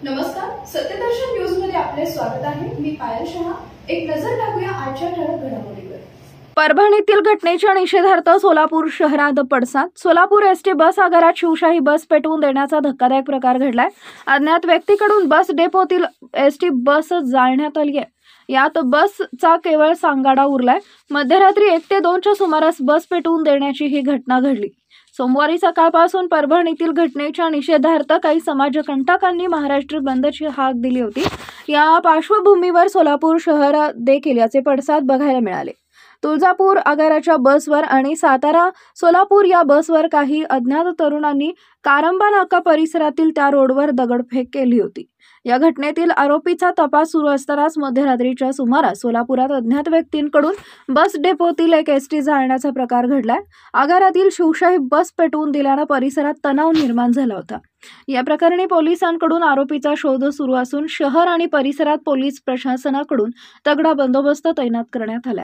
नमस्कार, सत्यदर्शन न्यूज मध्ये आपले स्वागत आहे। मी पायल शहा। एक नजर टाकूया आजच्या ठळक घडामोडीवर। परभणीतील घटनेच्या निषेधार्थ सोलापूर शहरात पडसाद। सोलापूर एसटी बस आगारात शिवशाही बस पेटवून देण्याचा धक्कादायक प्रकार घडलाय। अज्ञात व्यक्तीकडून बस डेपोतील एसटी बस जाळण्यात आली आहे। यात बसचा केवळ सांगाडा उरलाय। मध्यरात्री 1 ते 2 च्या सुमारास बस पेटवून देण्याची ही घटना घडली। सोमवारी सकाळपासून परभणीतील घटनेच्या निषेधार्थ काही समाजकंटकांनी महाराष्ट्र बंदची हाक दिली होती। या पार्श्वभूमीवर सोलापूर शहरात देखील याचे पडसाद बघायला मिळाले। तुळजापूर आगाराच्या बसवर आणि सातारा सोलापूर या बसवर काही अज्ञात तरुणांनी कारंबा नाका परिसरातील त्या रोडवर दगडफेक केली होती। या घटनेतील आरोपीचा तपास सुरू असतानाच मध्यरात्रीच्या सुमारास सोलापुरात अज्ञात व्यक्तींकडून बस डेपोतील एक एसटी जाळण्याचा प्रकार घडलाय। आगारातील शिवशाही बस पेटवून दिल्यानं परिसरात तणाव निर्माण झाला होता। या प्रकरणी पोलिसांकडून आरोपीचा शोध सुरू असून शहर आणि परिसरात पोलीस प्रशासनाकडून तगडा बंदोबस्त तैनात करण्यात आला।